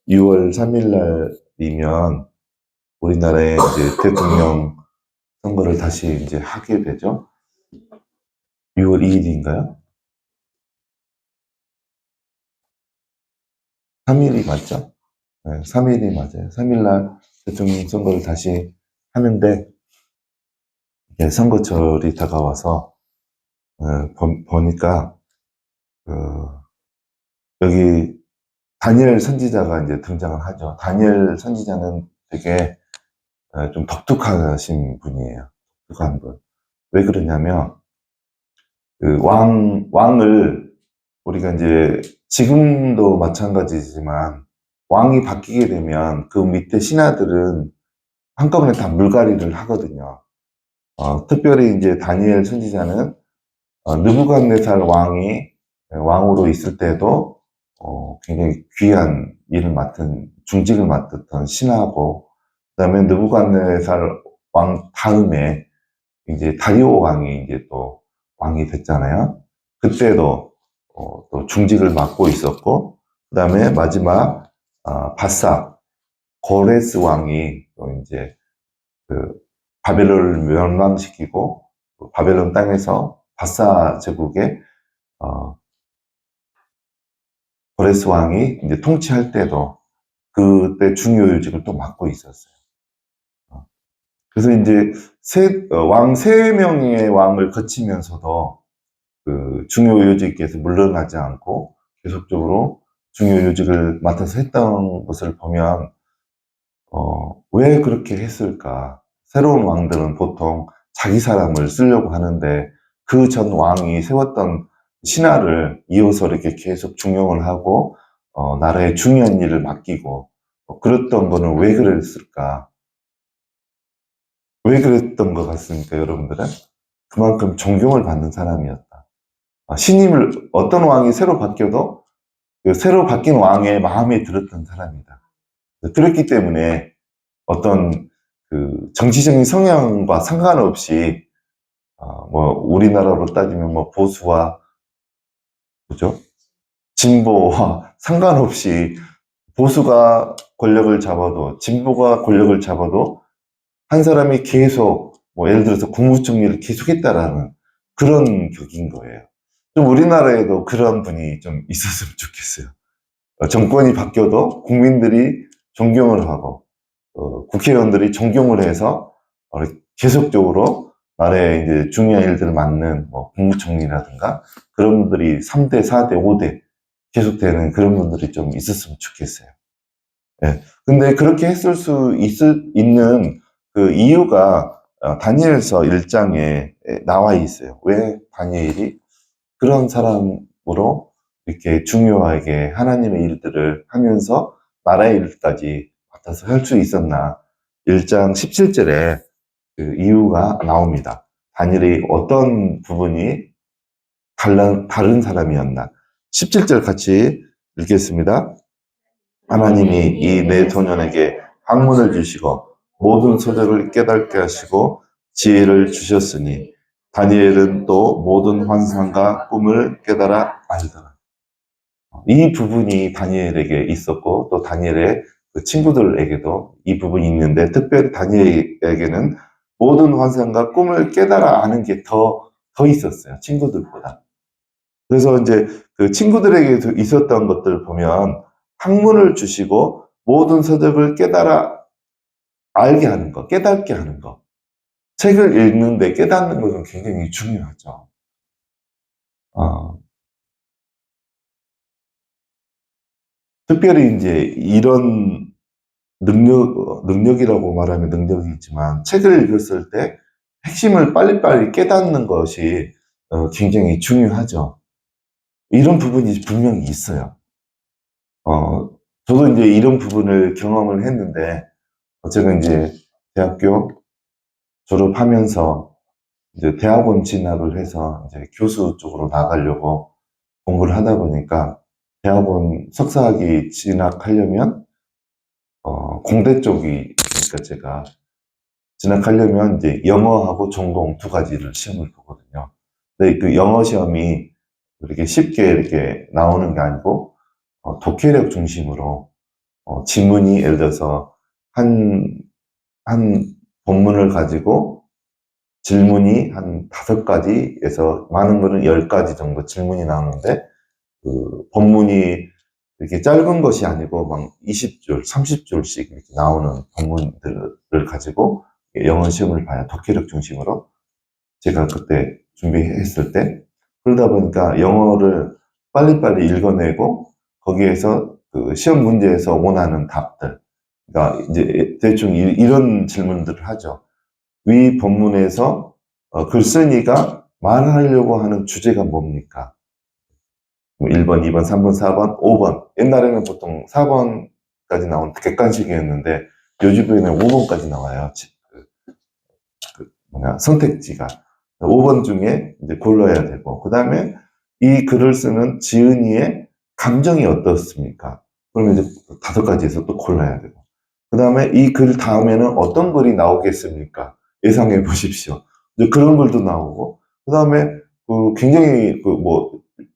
6월 3일 날이면 우리나라의 이제 대통령 선거를 다시 이제 하게 되죠. 6월 2일인가요? 3일이 맞죠? 네, 3일이 맞아요. 3일 날 대통령 선거를 다시 하는데, 이게 선거철이 다가와서 보니까 여기 다니엘 선지자가 이제 등장을 하죠. 다니엘 선지자는 되게 좀 독특하신 분이에요. 독특한 분. 왜 그러냐면 왕을 우리가 이제 지금도 마찬가지지만 왕이 바뀌게 되면 그 밑에 신하들은 한꺼번에 다 물갈이를 하거든요. 특별히 이제 다니엘 선지자는 느부갓네살 왕이 왕으로 있을 때도 굉장히 귀한 일을 맡은 중직을 맡았던 신하고, 그다음에 느부갓네살 왕 다음에 이제 다리오 왕이 이제 또 왕이 됐잖아요. 그때도 또 중직을 맡고 있었고, 그다음에 마지막 바사 고레스 왕이 또 이제 그 바벨론을 멸망시키고 바벨론 땅에서 바사 제국의 고레스 왕이 이제 통치할 때도 그때 중요 요직을 또 맡고 있었어요. 그래서 이제 왕 세 명의 왕을 거치면서도 그 중요 요직에서 물러나지 않고 계속적으로 중요 요직을 맡아서 했던 것을 보면 왜 그렇게 했을까? 새로운 왕들은 보통 자기 사람을 쓰려고 하는데 그 전 왕이 세웠던 신하를 이어서 이렇게 계속 중용을 하고 나라의 중요한 일을 맡기고 그랬던 거는 왜 그랬을까? 왜 그랬던 것 같습니까, 여러분들은? 그만큼 존경을 받는 사람이었다. 신임을, 어떤 왕이 새로 바뀌어도 그 새로 바뀐 왕의 마음에 들었던 사람이다. 그렇기 때문에 어떤 그 정치적인 성향과 상관없이 뭐 우리나라로 따지면 뭐 보수와 그죠? 진보와 상관없이 보수가 권력을 잡아도 진보가 권력을 잡아도 한 사람이 계속 뭐 예를 들어서 국무총리를 계속했다라는 그런 격인 거예요. 좀 우리나라에도 그런 분이 좀 있었으면 좋겠어요. 정권이 바뀌어도 국민들이 존경을 하고 국회의원들이 존경을 해서 계속적으로 나라의 이제 중요한 일들을 맡는 뭐 국무총리라든가 그런 분들이 3대, 4대, 5대 계속되는 그런 분들이 좀 있었으면 좋겠어요. 예. 근데 그렇게 했을 수 있는 그 이유가 다니엘서 1장에 나와 있어요. 왜 다니엘이 그런 사람으로 이렇게 중요하게 하나님의 일들을 하면서 나라의 일까지 맡아서 할 수 있었나. 1장 17절에 그 이유가 나옵니다. 다니엘이 어떤 부분이 다른 사람이었나. 17절 같이 읽겠습니다. 하나님이 이 내 소년에게 학문을 주시고 모든 소적을 깨닫게 하시고 지혜를 주셨으니 다니엘은 또 모든 환상과 꿈을 깨달아 알더라. 이 부분이 다니엘에게 있었고 또 다니엘의 그 친구들에게도 이 부분이 있는데 특별히 다니엘에게는 모든 환상과 꿈을 깨달아 아는 게 더 있었어요. 친구들보다. 그래서 이제 그 친구들에게 있었던 것들을 보면 학문을 주시고 모든 서적을 깨달아 알게 하는 것, 깨닫게 하는 것. 책을 읽는데 깨닫는 것은 굉장히 중요하죠. 특별히 이제 이런 능력이라고 말하면 능력이 있지만 책을 읽었을 때 핵심을 빨리빨리 깨닫는 것이 굉장히 중요하죠. 이런 부분이 분명히 있어요. 저도 이제 이런 부분을 경험을 했는데, 제가 이제 대학교 졸업하면서 이제 대학원 진학을 해서 이제 교수 쪽으로 나가려고 공부를 하다 보니까 대학원 석사학위 진학하려면 공대 쪽이니까 제가 진학하려면 이제 영어하고 전공 두 가지를 시험을 보거든요. 근데 그 영어 시험이 이렇게 쉽게 이렇게 나오는 게 아니고 독해력 중심으로 지문이 예를 들어서 한 본문을 가지고 질문이 한 5가지에서 많은 거는 10가지 정도 질문이 나오는데, 그 본문이 이렇게 짧은 것이 아니고 막 20줄, 30줄씩 이렇게 나오는 본문들을 가지고 영어 시험을 봐요. 독해력 중심으로. 제가 그때 준비했을 때. 그러다 보니까 영어를 빨리빨리 읽어내고 거기에서 그 시험 문제에서 원하는 답들. 그러니까 이제 대충 이런 질문들을 하죠. 위 본문에서 글쓴이가 말하려고 하는 주제가 뭡니까? 1번, 2번, 3번, 4번, 5번. 옛날에는 보통 4번까지 나온 객관식이었는데 요즘에는 5번까지 나와요. 선택지가. 5번 중에 이제 골라야 되고, 그 다음에 이 글을 쓰는 지은이의 감정이 어떻습니까? 그러면 이제 5가지에서 또 골라야 되고. 그 다음에 이 글 다음에는 어떤 글이 나오겠습니까? 예상해 보십시오. 이제 그런 글도 나오고, 그 다음에 굉장히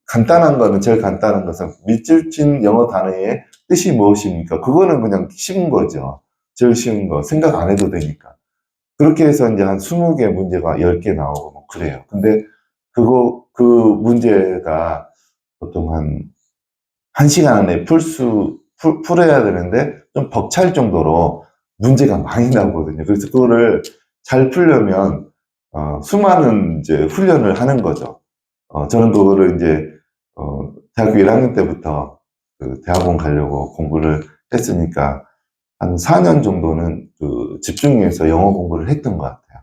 간단한 거는, 제일 간단한 것은 밑줄친 영어 단어의 뜻이 무엇입니까? 그거는 그냥 쉬운 거죠. 제일 쉬운 거. 생각 안 해도 되니까. 그렇게 해서 이제 한 20개 문제가 10개 나오고 뭐 그래요. 근데 그 문제가 보통 한 1시간 안에 풀어야 되는데 좀 벅찰 정도로 문제가 많이 나오거든요. 그래서 그거를 잘 풀려면, 수많은 이제 훈련을 하는 거죠. 저는 그거를 이제, 대학교 1학년 때부터 그 대학원 가려고 공부를 했으니까 한 4년 정도는 그 집중해서 영어 공부를 했던 것 같아요.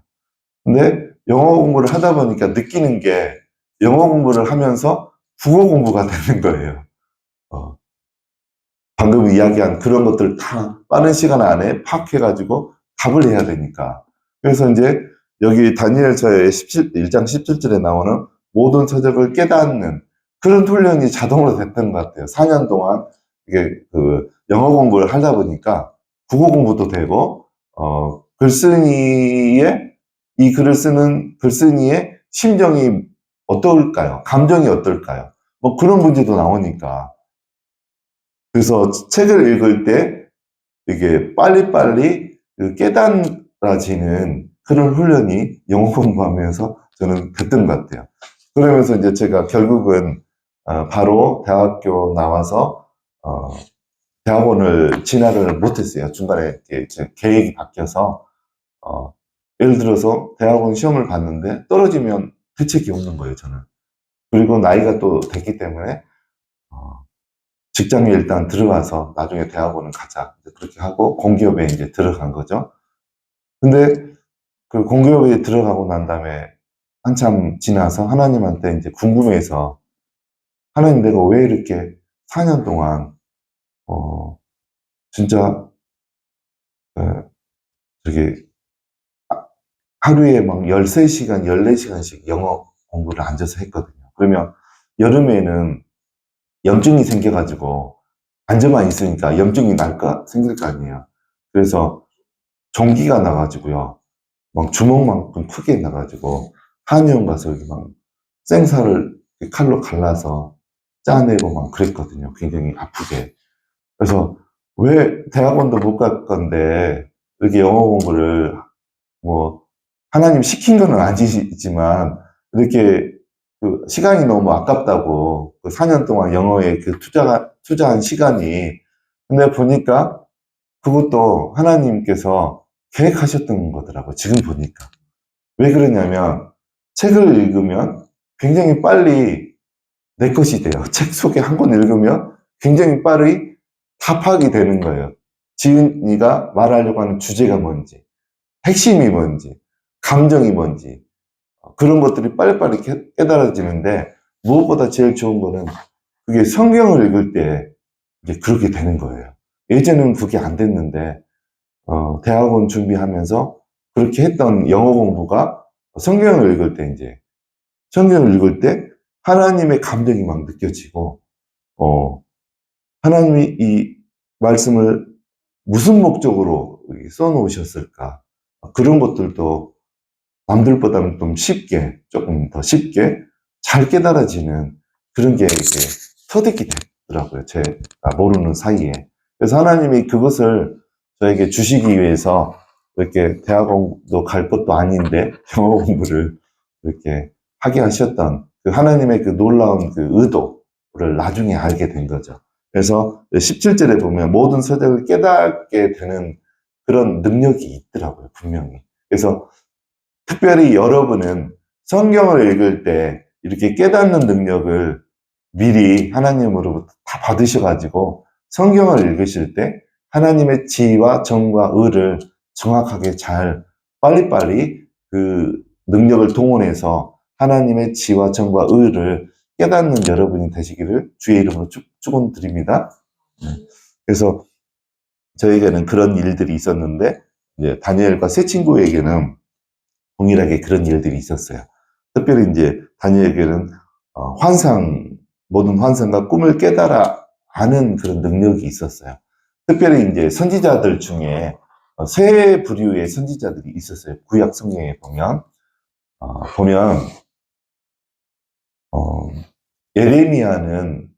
근데 영어 공부를 하다 보니까 느끼는 게 영어 공부를 하면서 국어 공부가 되는 거예요. 어, 방금 이야기한 그런 것들 다 빠른 시간 안에 파악해가지고 답을 해야 되니까. 그래서 이제 여기 다니엘서의 1장 17절에 나오는 모든 서적을 깨닫는 그런 훈련이 자동으로 됐던 것 같아요. 4년 동안 이게 그 영어 공부를 하다 보니까 국어 공부도 되고, 글쓴이의, 이 글을 쓰는 글쓴이의 심정이 어떨까요? 감정이 어떨까요? 뭐 그런 문제도 나오니까. 그래서 책을 읽을 때 이게 빨리빨리 그 깨달아지는 그런 훈련이 영어 공부하면서 저는 됐던 것 같아요. 그러면서 이제 제가 결국은 바로 대학교 나와서 대학원을 진학을 못했어요. 중간에 이제 계획이 바뀌어서, 예를 들어서 대학원 시험을 봤는데 떨어지면 대책이 없는 거예요, 저는. 그리고 나이가 또 됐기 때문에 직장에 일단 들어가서 나중에 대학원은 가자. 그렇게 하고 공기업에 이제 들어간 거죠. 근데 그 공기업에 들어가고 난 다음에 한참 지나서 하나님한테 이제 궁금해서, 하나님 내가 왜 이렇게 4년 동안, 진짜, 저기, 하루에 막 13시간, 14시간씩 영어 공부를 앉아서 했거든요. 그러면 여름에는 염증이 생겨가지고 앉아만 있으니까 염증이 생길 거 아니에요. 그래서 종기가 나가지고요. 막 주먹만큼 크게 나가지고 한의원 가서 이렇게 막 생살을 칼로 갈라서 짜내고 막 그랬거든요. 굉장히 아프게. 그래서 왜 대학원도 못 갈 건데 이렇게 영어 공부를, 뭐 하나님 시킨 건 아니지만 이렇게 그 시간이 너무 아깝다고, 그 4년 동안 영어에 그 투자한 시간이. 근데 보니까 그것도 하나님께서 계획하셨던 거더라고요. 지금 보니까. 왜 그러냐면 책을 읽으면 굉장히 빨리 내 것이 돼요. 책 속에 한 권 읽으면 굉장히 빨리 다 파악이 되는 거예요. 지은이가 말하려고 하는 주제가 뭔지, 핵심이 뭔지, 감정이 뭔지, 그런 것들이 빨리빨리 깨달아지는데, 무엇보다 제일 좋은 거는 그게 성경을 읽을 때 이제 그렇게 되는 거예요. 예전에는 그게 안 됐는데, 대학원 준비하면서 그렇게 했던 영어 공부가 성경을 읽을 때 이제, 성경을 읽을 때 하나님의 감정이 막 느껴지고, 하나님이 이 말씀을 무슨 목적으로 써놓으셨을까? 그런 것들도 남들보다는 좀 쉽게, 조금 더 쉽게 잘 깨달아지는 그런 게 이렇게 터득이 되더라고요. 제가 모르는 사이에. 그래서 하나님이 그것을 저에게 주시기 위해서 이렇게 대학원도 갈 것도 아닌데 영어 공부를 이렇게 하게 하셨던 그 하나님의 그 놀라운 그 의도를 나중에 알게 된 거죠. 그래서 17절에 보면 모든 서적을 깨닫게 되는 그런 능력이 있더라고요, 분명히. 그래서 특별히 여러분은 성경을 읽을 때 이렇게 깨닫는 능력을 미리 하나님으로부터 다 받으셔가지고 성경을 읽으실 때 하나님의 지혜와 정과 의를 정확하게 잘 빨리빨리 그 능력을 동원해서 하나님의 지혜와 정과 의를 깨닫는 여러분이 되시기를 주의 이름으로 축원드립니다. 그래서 저에게는 그런 일들이 있었는데 이제 다니엘과 세 친구에게는 동일하게 그런 일들이 있었어요. 특별히 이제 다니엘에게는 모든 환상과 꿈을 깨달아 아는 그런 능력이 있었어요. 특별히 이제 선지자들 중에 세 부류의 선지자들이 있었어요. 구약 성경에 보면 예레미야는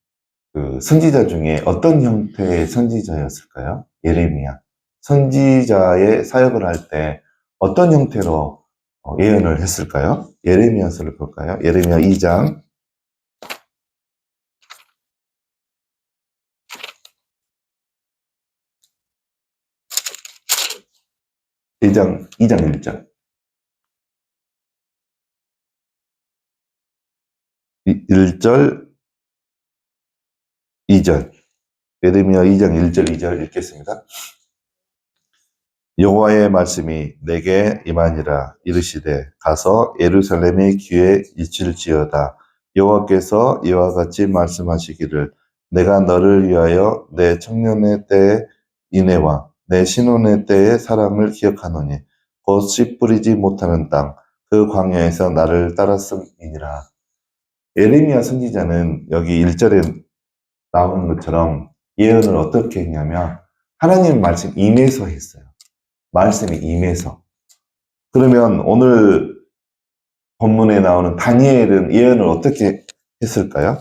그 선지자 중에 어떤 형태의 선지자였을까요? 예레미야. 선지자의 사역을 할 때 어떤 형태로 예언을 했을까요? 예레미야서를 볼까요? 예레미야 2장 2장 1절 1절 2절 예레미야 2장 1절 2절 읽겠습니다. 여호와의 말씀이 내게 임하니라 이르시되 가서 예루살렘의 귀에 이칠지어다. 여호와께서 이와 같이 말씀하시기를 내가 너를 위하여 내 청년의 때의 인애와 내 신혼의 때의 사랑을 기억하노니 곧 씨 뿌리지 못하는 땅 그 광야에서 나를 따랐음이니라. 예레미야 선지자는 여기 1절에 나오는 것처럼 예언을 어떻게 했냐면 하나님 말씀 임해서 했어요. 말씀이 임해서. 그러면 오늘 본문에 나오는 다니엘은 예언을 어떻게 했을까요?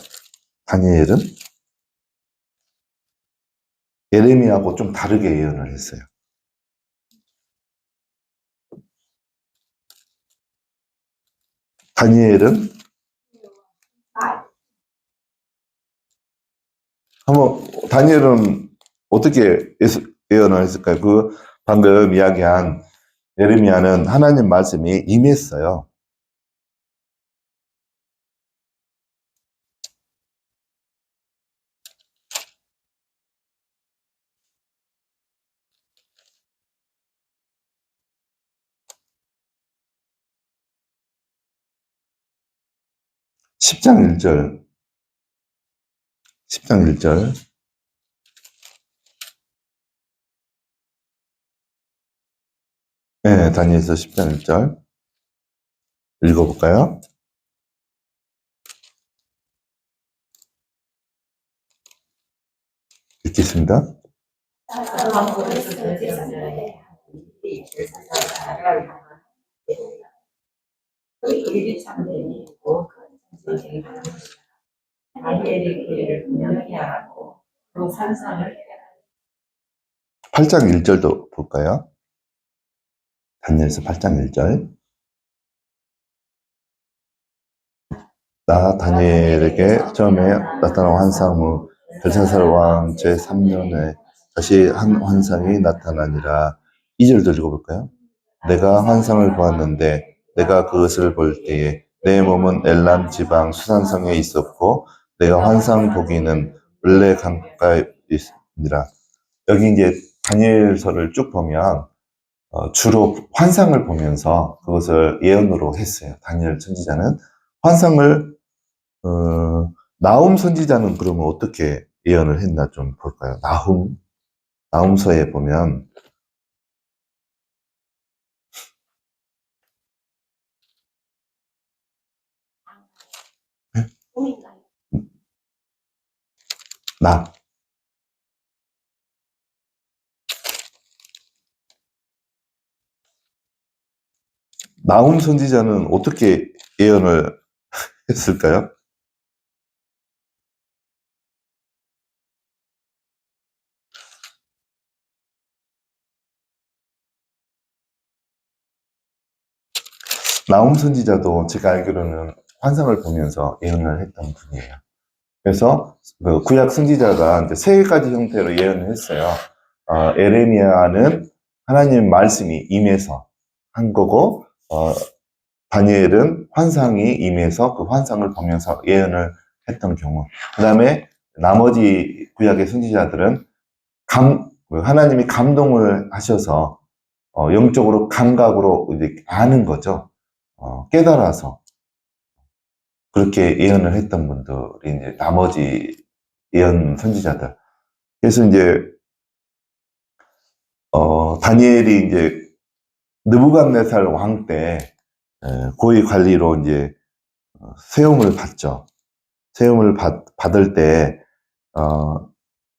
다니엘은 예레미야하고 좀 다르게 예언을 했어요. 다니엘은 다니엘은 어떻게 예언을 했을까요? 그 방금 이야기한 예레미야는 하나님 말씀이 임했어요. 10장 1절 10장 1절 네, 다니엘서 10장 1절 읽어볼까요? 읽겠습니다. 다니엘이 그를 분명히 알았고 그 산상을 8장 1절도 볼까요? 다니엘서 8장 1절 나 다니엘에게 처음에 나타난 환상 후 벨사살 왕 제3년에 다시 한 환상이 나타나니라. 2절도 읽어볼까요? 내가 환상을 보았는데 내가 그것을 볼 때에 내 몸은 엘람 지방 수산성에 있었고 내가 환상 보기는 을레 강가에 있습니다. 여기 이제 다니엘서를 쭉 보면 주로 환상을 보면서 그것을 예언으로 했어요. 다니엘 선지자는 환상을 나훔 선지자는 그러면 어떻게 예언을 했나 좀 볼까요? 나훔서에 보면 나 나훔 선지자는 어떻게 예언을 했을까요? 나훔 선지자도 제가 알기로는 환상을 보면서 예언을 했던 분이에요. 그래서 그 구약 선지자가 이제 세 가지 형태로 예언을 했어요. 에레미야는 하나님 말씀이 임해서 한 거고, 다니엘은 환상이 임해서 그 환상을 보면서 예언을 했던 경우. 그 다음에 나머지 구약의 선지자들은 하나님이 감동을 하셔서 영적으로 감각으로 이제 아는 거죠. 깨달아서 그렇게 예언을 했던 분들이 이제 나머지 예언 선지자들. 그래서 이제 다니엘이 이제 느부갓네살 왕 때 고위 관리로 이제 세움을 받죠. 세움을 받을 때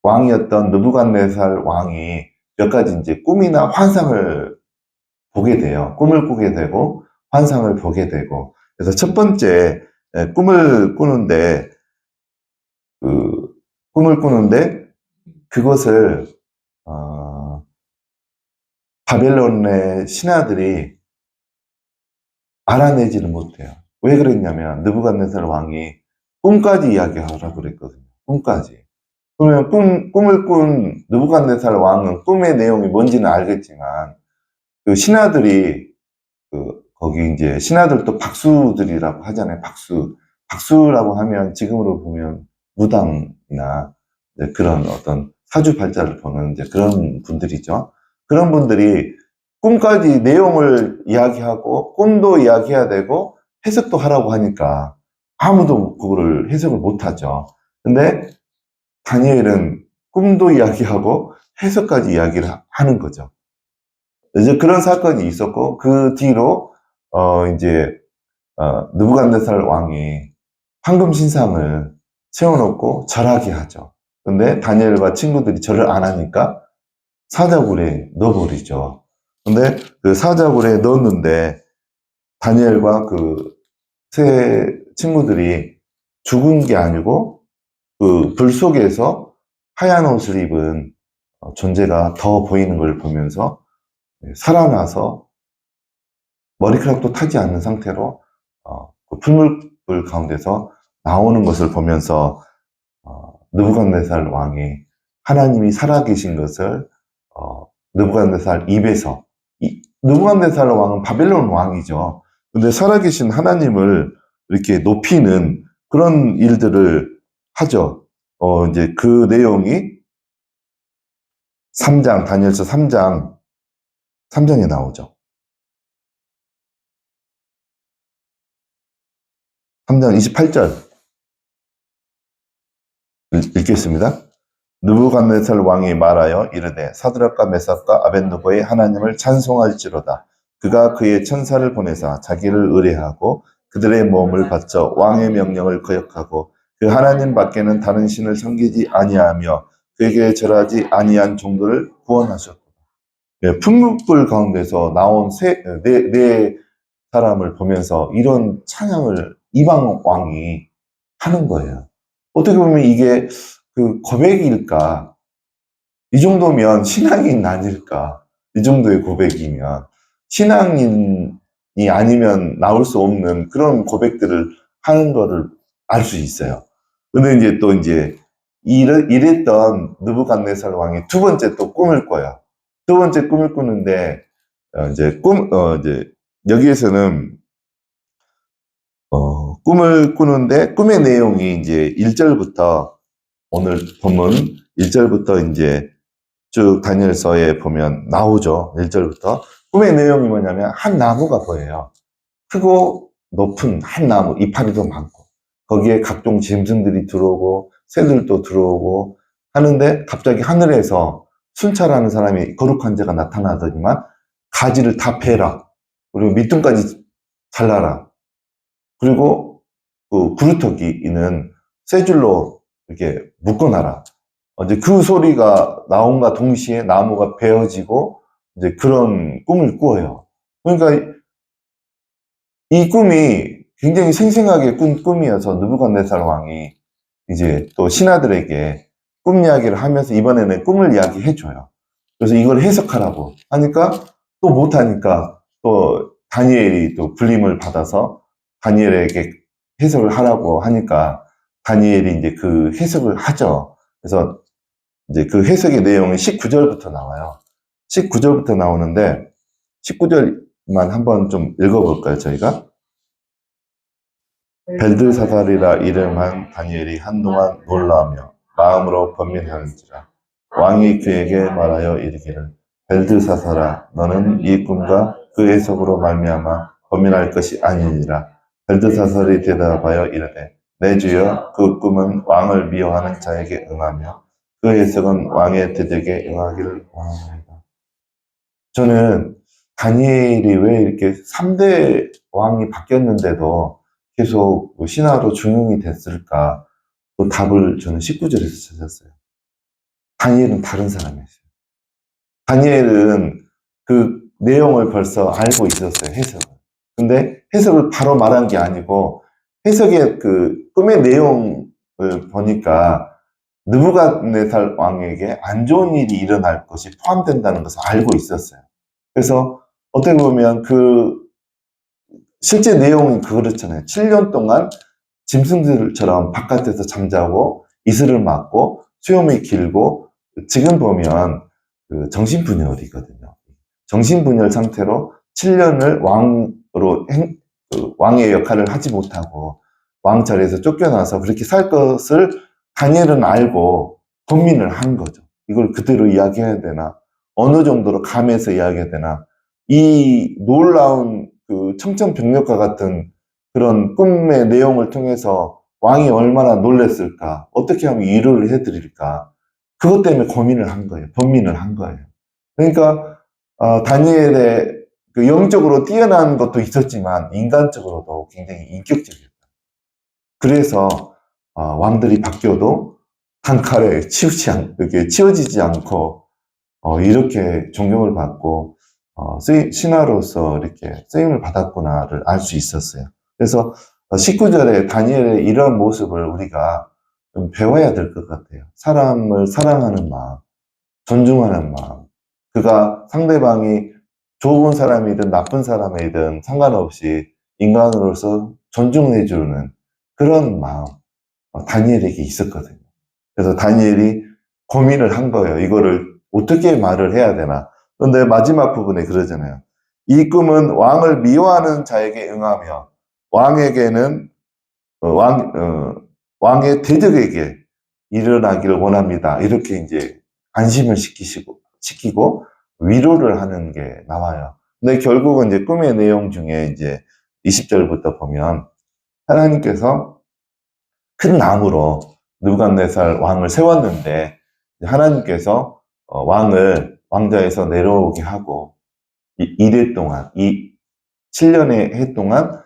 왕이었던 느부갓네살 왕이 몇 가지 이제 꿈이나 환상을 보게 돼요. 꿈을 꾸게 되고 환상을 보게 되고. 그래서 첫 번째 꿈을 꾸는데 꿈을 꾸는데 그것을 바벨론의 신하들이 알아내지를 못해요. 왜 그랬냐면 느부갓네살 왕이 꿈까지 이야기하라고 그랬거든요. 꿈까지. 그러면 꿈을 꾼 느부갓네살 왕은 꿈의 내용이 뭔지는 알겠지만 그 신하들이 거기 이제 신하들도 박수들이라고 하잖아요. 박수라고 하면 지금으로 보면 무당이나 그런 어떤 사주팔자를 보는 이제 그런 분들이죠. 그런 분들이 꿈까지 내용을 이야기하고 꿈도 이야기해야 되고 해석도 하라고 하니까 아무도 그거를 해석을 못 하죠. 근데 다니엘은 꿈도 이야기하고 해석까지 이야기를 하는 거죠. 이제 그런 사건이 있었고 그 뒤로 이제 느부갓네살 왕이 황금 신상을 세워놓고 절하게 하죠. 근데 다니엘과 친구들이 절을 안 하니까 사자굴에 넣어버리죠. 근데 그 사자굴에 넣었는데 다니엘과 그 세 친구들이 죽은 게 아니고 그 불 속에서 하얀 옷을 입은 존재가 더 보이는 걸 보면서 살아나서 머리카락도 타지 않는 상태로 그 풀물불 가운데서 나오는 것을 보면서 느부갓네살 왕이 하나님이 살아계신 것을 느부갓네살 입에서 느부갓네살 왕은 바벨론 왕이죠. 근데 살아계신 하나님을 이렇게 높이는 그런 일들을 하죠. 이제 그 내용이 3장, 다니엘서 3장에 나오죠. 3장 28절 읽겠습니다. 느부갓네살 왕이 말하여 이르되 사드락과 메삭과 아벳느고의 하나님을 찬송할지로다. 그가 그의 천사를 보내사 자기를 의뢰하고 그들의 몸을 바쳐 왕의 명령을 거역하고 그 하나님 밖에는 다른 신을 섬기지 아니하며 그에게 절하지 아니한 종들을 구원하셨다. 풀무불 가운데서 나온 네 사람을 보면서 이런 찬양을 이방 왕이 하는 거예요. 어떻게 보면 이게 그 고백일까? 이 정도면 신앙인 아닐까? 이 정도의 고백이면 신앙인이 아니면 나올 수 없는 그런 고백들을 하는 거를 알 수 있어요. 근데 이제 또 이제 이랬던 느부갓네살 왕이 두 번째 또 꿈을 꿔요. 두 번째 꿈을 꾸는데 이제 이제 여기에서는 꿈을 꾸는데 꿈의 내용이 이제 1절부터 오늘 본문 1절부터 이제 쭉 다니엘서에 보면 나오죠. 1절부터. 꿈의 내용이 뭐냐면 한 나무가 보여요. 크고 높은 한 나무, 이파리도 많고 거기에 각종 짐승들이 들어오고 새들도 들어오고 하는데 갑자기 하늘에서 순찰하는 사람이 거룩한 자가 나타나더니만 가지를 다 패라. 그리고 밑둥까지 잘라라. 그리고 그 구루터기는 쇠 줄로 이렇게 묶어놔라. 이제 그 소리가 나온과 동시에 나무가 베어지고 이제 그런 꿈을 꾸어요. 그러니까 이 꿈이 굉장히 생생하게 꾼 꿈이어서 느부갓네살 왕이 이제 또 신하들에게 꿈 이야기를 하면서 이번에는 꿈을 이야기해줘요. 그래서 이걸 해석하라고 하니까 또 못하니까 또 다니엘이 또 불림을 받아서 다니엘에게 해석을 하라고 하니까 다니엘이 이제 그 해석을 하죠. 그래서 이제 그 해석의 내용이 19절부터 나와요. 19절부터 나오는데 19절만 한번 좀 읽어볼까요, 저희가? 벨드사살이라 이름한 다니엘이 한동안 놀라며 마음으로 번민하는지라 왕이 그에게 말하여 이르기를 벨드사살아 너는 이 꿈과 그 해석으로 말미암아 번민할 것이 아니니라. 벨드사살이 대답하여 이르되 내 주여 그 꿈은 왕을 미워하는 자에게 응하며 그 해석은 왕의 대적에 응하기를 원하나이다. 저는 다니엘이 왜 이렇게 3대 왕이 바뀌었는데도 계속 신하로 중용이 됐을까? 그 답을 저는 19절에서 찾았어요. 다니엘은 다른 사람이었어요. 다니엘은 그 내용을 벌써 알고 있었어요, 해석을. 근데 해석을 바로 말한 게 아니고 해석의 그 꿈의 내용을 보니까 느부갓네살 왕에게 안 좋은 일이 일어날 것이 포함된다는 것을 알고 있었어요. 그래서 어떻게 보면 그 실제 내용은 그렇잖아요. 7년 동안 짐승들처럼 바깥에서 잠자고 이슬을 맞고 수염이 길고 지금 보면 그 정신분열이거든요. 정신분열 상태로 7년을 왕의 역할을 하지 못하고 왕 자리에서 쫓겨나서 그렇게 살 것을 다니엘은 알고 고민을 한 거죠. 이걸 그대로 이야기해야 되나? 어느 정도로 감해서 이야기해야 되나? 이 놀라운 그 청천벽력과 같은 그런 꿈의 내용을 통해서 왕이 얼마나 놀랬을까? 어떻게 하면 위로를 해드릴까? 그것 때문에 고민을 한 거예요. 번민을 한 거예요. 그러니까 다니엘의 그 영적으로 뛰어난 것도 있었지만 인간적으로도 굉장히 인격적이었다. 그래서 왕들이 바뀌어도 한 칼에 이렇게 치워지지 않고 이렇게 존경을 받고 신하로서 이렇게 쓰임을 받았구나를 알 수 있었어요. 그래서 19절에 다니엘의 이런 모습을 우리가 좀 배워야 될 것 같아요. 사람을 사랑하는 마음, 존중하는 마음, 그가 상대방이 좋은 사람이든 나쁜 사람이든 상관없이 인간으로서 존중해주는 그런 마음, 다니엘에게 있었거든요. 그래서 다니엘이 고민을 한 거예요. 이거를 어떻게 말을 해야 되나. 그런데 마지막 부분에 그러잖아요. 이 꿈은 왕을 미워하는 자에게 응하며 왕에게는 왕의 대적에게 일어나기를 원합니다. 이렇게 이제 안심을 시키고 위로를 하는 게 나와요. 근데 결국은 이제 꿈의 내용 중에 이제 20절부터 보면 하나님께서 큰 나무로 느부갓네살 왕을 세웠는데 하나님께서 왕을 왕좌에서 내려오게 하고 이래 동안 이 7년의 해 동안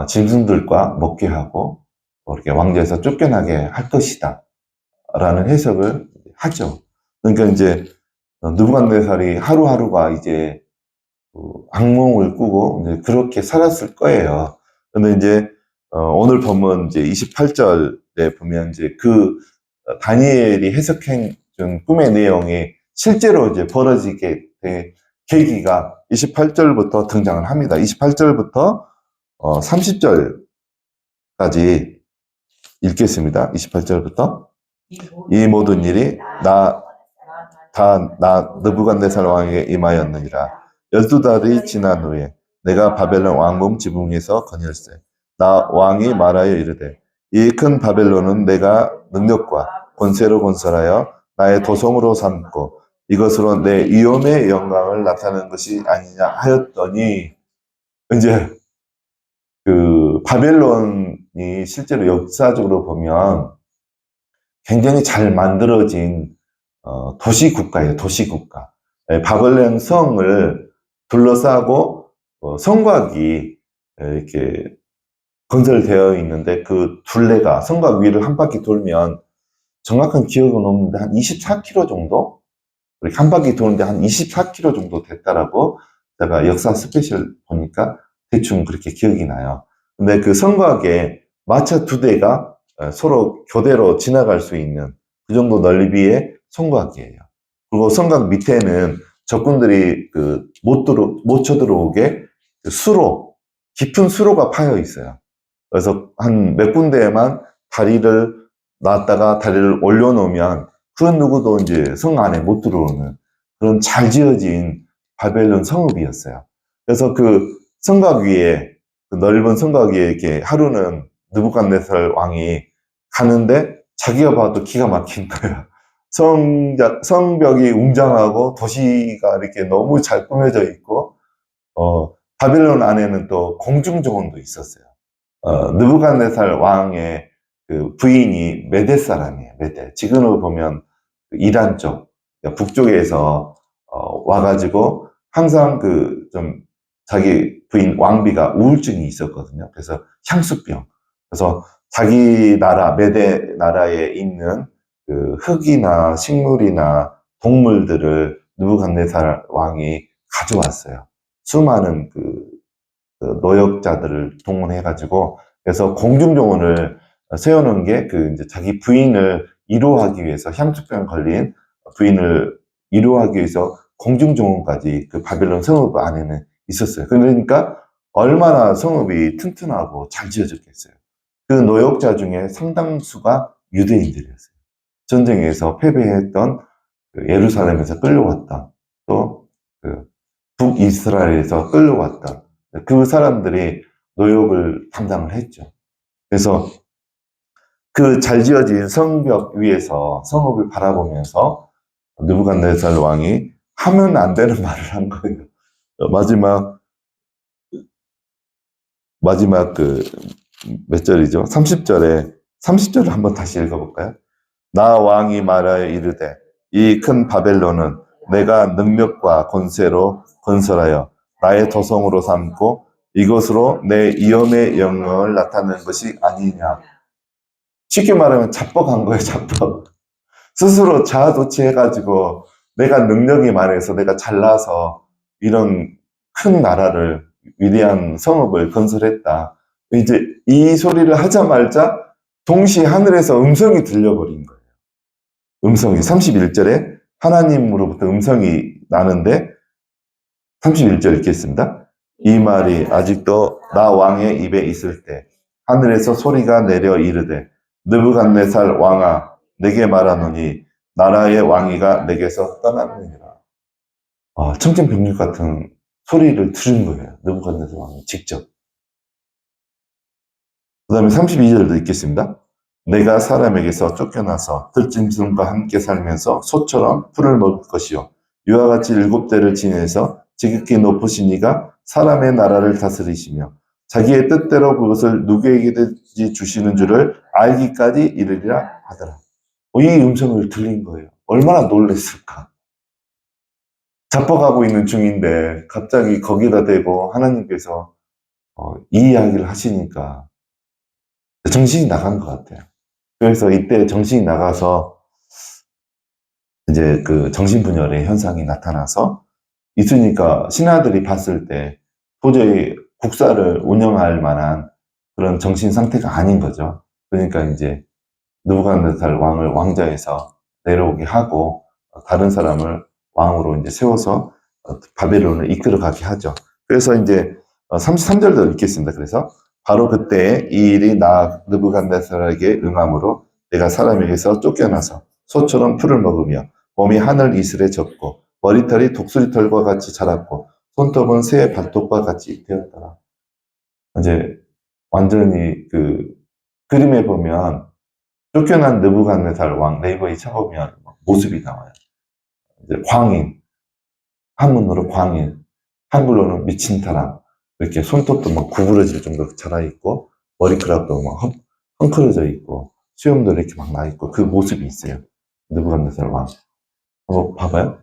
짐승들과 먹게 하고 이렇게 왕좌에서 쫓겨나게 할 것이다 라는 해석을 하죠. 그러니까 이제 느부갓네살이 하루하루가 이제 악몽을 꾸고 이제 그렇게 살았을 거예요. 근데 이제 오늘 본문 이제 28절에 보면 이제 그 다니엘이 해석해 준 꿈의 내용이 실제로 이제 벌어지게 된 계기가 28절부터 등장을 합니다. 28절부터 30절까지 읽겠습니다. 28절부터 이 모든 일이 나 느부갓네살 왕에게 임하였느니라. 12달이 지난 후에 내가 바벨론 왕궁 지붕에서 거닐세 나 왕이 말하여 이르되 이 큰 바벨론은 내가 능력과 권세로 건설하여 나의 도성으로 삼고 이것으로 내 위엄의 영광을 나타내는 것이 아니냐 하였더니 이제 그 바벨론이 실제로 역사적으로 보면 굉장히 잘 만들어진 도시국가예요. 도시국가. 바벨론 성을 둘러싸고 성곽이 이렇게 건설되어 있는데 그 둘레가 성곽 위를 한 바퀴 돌면 정확한 기억은 없는데 한 24km 정도? 이렇게 한 바퀴 도는데 한 24km 정도 됐다라고 제가 역사 스페셜 보니까 대충 그렇게 기억이 나요. 근데 그 성곽에 마차 2대가 서로 교대로 지나갈 수 있는 그 정도 넓이의 성곽이에요. 그리고 성곽 밑에는 적군들이 못 쳐들어오게 수로, 깊은 수로가 파여 있어요. 그래서 한 몇 군데에만 다리를 놨다가 다리를 올려놓으면 그 누구도 이제 성 안에 못 들어오는 그런 잘 지어진 바벨론 성읍이었어요. 그래서 그 성곽 위에, 그 넓은 성곽 위에 이렇게 하루는 느부갓네살 왕이 가는데 자기가 봐도 기가 막힌 거예요. 성벽이 웅장하고 도시가 이렇게 너무 잘 꾸며져 있고, 바벨론 안에는 또 공중정원도 있었어요. 느부갓네살 왕의 그 부인이 메대 사람이에요. 메대. 지금으로 보면 그 이란 쪽, 그러니까 북쪽에서 와가지고 항상 그 좀 자기 부인 왕비가 우울증이 있었거든요. 그래서 향수병. 그래서 자기 나라, 메대 나라에 있는 그 흙이나 식물이나 동물들을 느부갓네살 왕이 가져왔어요. 수많은 그 노역자들을 동원해가지고, 그래서 공중정원을 세워놓은 게 그 이제 자기 부인을 위로하기 위해서, 향수병 걸린 부인을 위로하기 위해서 공중정원까지 그 바벨론 성읍 안에는 있었어요. 그러니까 얼마나 성읍이 튼튼하고 잘 지어졌겠어요. 그 노역자 중에 상당수가 유대인들이었어요. 전쟁에서 패배했던 그 예루살렘에서 끌려왔던, 또 그 북이스라엘에서 끌려왔던 그 사람들이 노역을 담당을 했죠. 그래서 그 잘 지어진 성벽 위에서 성읍을 바라보면서 느부갓네살 왕이 하면 안 되는 말을 한 거예요. 마지막 그 몇 절이죠? 30절을 한번 다시 읽어볼까요? 나 왕이 말하여 이르되 이 큰 바벨론은 내가 능력과 권세로 건설하여 나의 도성으로 삼고 이것으로 내 위엄의 영광을 나타내는 것이 아니냐. 쉽게 말하면 자뻑한 거예요, 자뻑. 스스로 자아도취해가지고 내가 능력이 많아서, 내가 잘나서 이런 큰 나라를, 위대한 성읍을 건설했다. 이제 이 소리를 하자마자 동시에 하늘에서 음성이 들려버린 거예요. 음성이 31절에 하나님으로부터 음성이 나는데, 31절 읽겠습니다. 이 말이 아직도 나 왕의 입에 있을 때 하늘에서 소리가 내려 이르되 느부갓네살 왕아 내게 말하노니 나라의 왕위가 내게서 떠났느니라. 청천벽력 같은 소리를 들은 거예요. 느부갓네살 왕이 직접. 그 다음에 32절도 읽겠습니다. 내가 사람에게서 쫓겨나서 들짐승과 함께 살면서 소처럼 풀을 먹을 것이요 이와 같이 7대를 지내서 지극히 높으신 이가 사람의 나라를 다스리시며 자기의 뜻대로 그것을 누구에게든지 주시는 줄을 알기까지 이르리라 하더라. 이 음성을 들린 거예요. 얼마나 놀랬을까. 자뻑하고 있는 중인데 갑자기 거기다 대고 하나님께서 이 이야기를 하시니까 정신이 나간 것 같아요. 그래서 이때 정신이 나가서 이제 그 정신분열의 현상이 나타나서 있으니까 신하들이 봤을 때 도저히 국사를 운영할 만한 그런 정신 상태가 아닌 거죠. 그러니까 이제 느부갓네살 왕을 왕좌에서 내려오게 하고 다른 사람을 왕으로 이제 세워서 바벨론을 이끌어가게 하죠. 그래서 이제 33절도 읽겠습니다. 그래서 바로 그때 이 일이 나 느부갓네살에게 응함으로 내가 사람에게서 쫓겨나서 소처럼 풀을 먹으며 몸이 하늘 이슬에 젖고 머리털이 독수리털과 같이 자랐고 손톱은 새의 발톱과 같이 되었더라. 이제 완전히 그 그림에 보면 쫓겨난 느부갓네살 왕 네이버에 쳐보면 모습이 나와요. 이제 광인, 한문으로 광인, 한글로는 미친 사람. 이렇게 손톱도 막 구부러질 정도로 자라있고, 머리카락도 막 헝클어져 있고, 수염도 이렇게 막 나있고, 그 모습이 있어요. 느부갓네살 왕. 한번 봐봐요.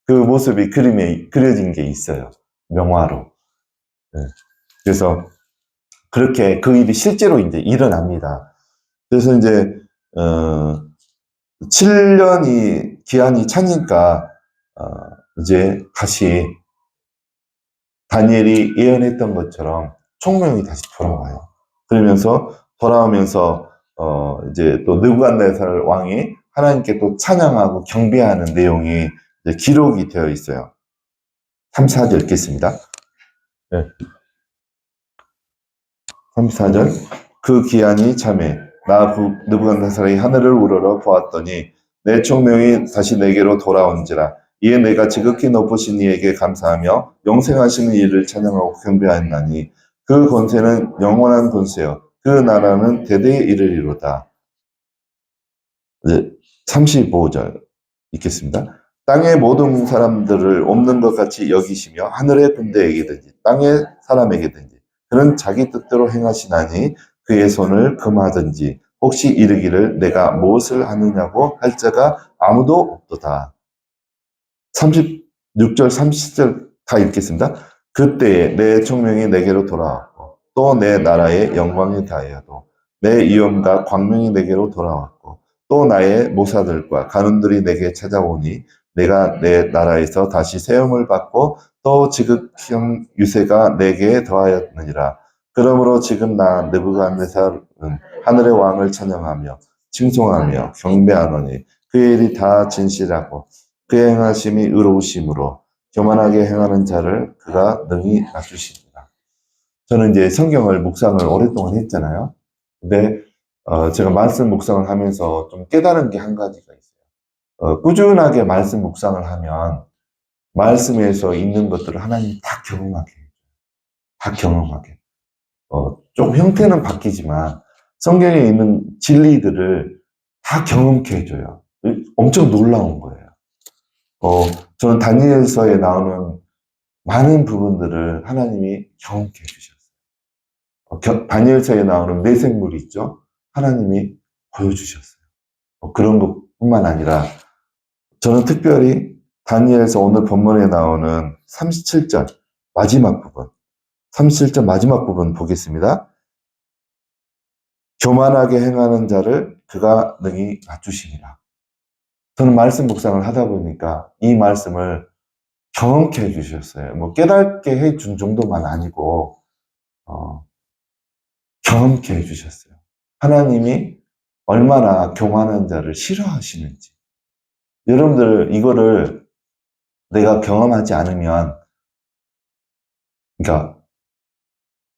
그 모습이 그림에 그려진 게 있어요. 명화로. 네. 그래서 그렇게 그 일이 실제로 이제 일어납니다. 그래서 이제, 7년이 기한이 차니까, 이제 다시 다니엘이 예언했던 것처럼 총명이 다시 돌아와요. 그러면서 돌아오면서 이제 또 느부갓네살 왕이 하나님께 또 찬양하고 경배하는 내용이 이제 기록이 되어 있어요. 34절 읽겠습니다. 네. 34절. 그 기한이 참에 나 느부갓네살이 하늘을 우러러 보았더니 내 총명이 다시 내게로 돌아온지라. 이에 내가 지극히 높으신 이에게 감사하며 영생하시는 이를 찬양하고 경배하였나니 그 권세는 영원한 권세요 그 나라는 대대에 이르리로다. 35절 읽겠습니다. 땅의 모든 사람들을 없는 것 같이 여기시며 하늘의 군대에게든지 땅의 사람에게든지 그는 자기 뜻대로 행하시나니 그의 손을 금하든지 혹시 이르기를 내가 무엇을 하느냐고 할 자가 아무도 없도다. 36절 30절 다 읽겠습니다. 그때에 내 총명이 내게로 돌아왔고 또 내 나라의 영광이 다하여도 내 위엄과 광명이 내게로 돌아왔고 또 나의 모사들과 가문들이 내게 찾아오니 내가 내 나라에서 다시 세움을 받고 또 지극형 유세가 내게 더하였느니라. 그러므로 지금 나 느부갓네살은 하늘의 왕을 찬양하며 칭송하며 경배하노니 그의 일이 다 진실하고 그의 행하심이 의로우심으로 교만하게 행하는 자를 그가 능히 낮추시니라. 저는 이제 성경을 묵상을 오랫동안 했잖아요. 근데 제가 말씀 묵상을 하면서 좀 깨달은 게 한 가지가 있어요. 꾸준하게 말씀 묵상을 하면 말씀에서 있는 것들을 하나님이 다 경험하게 해요. 다 경험하게. 좀 형태는 바뀌지만 성경에 있는 진리들을 다 경험케 해줘요. 엄청 놀라운 거예요. 저는 다니엘서에 나오는 많은 부분들을 하나님이 경험케 해주셨어요. 다니엘서에 나오는 내생물이 있죠. 하나님이 보여주셨어요. 그런 것뿐만 아니라 저는 특별히 다니엘서 오늘 본문에 나오는 37절 마지막 부분, 37절 마지막 부분 보겠습니다. 교만하게 행하는 자를 그가 능히 낮추시니라. 저는 말씀 묵상을 하다 보니까 이 말씀을 경험케 해주셨어요. 뭐 깨닫게 해준 정도만 아니고 경험케 해주셨어요. 하나님이 얼마나 교만한 자를 싫어하시는지. 여러분들 이거를 내가 경험하지 않으면, 그러니까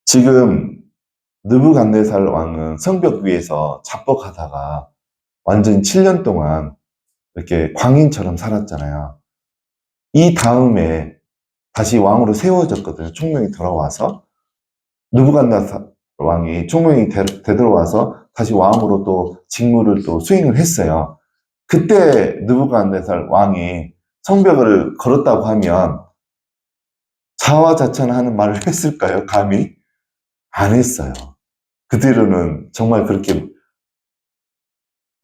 지금 느부갓네살 왕은 성벽 위에서 자뻑하다가 완전히 7년 동안 이렇게 광인처럼 살았잖아요. 이 다음에 다시 왕으로 세워졌거든요. 총명이 돌아와서 느부갓네살 왕이 총명이 되돌아와서 다시 왕으로 또 직무를 또 수행을 했어요. 그때 느부갓네살 왕이 성벽을 걸었다고 하면 자화자찬하는 말을 했을까요? 감히? 안 했어요. 그대로는 정말 그렇게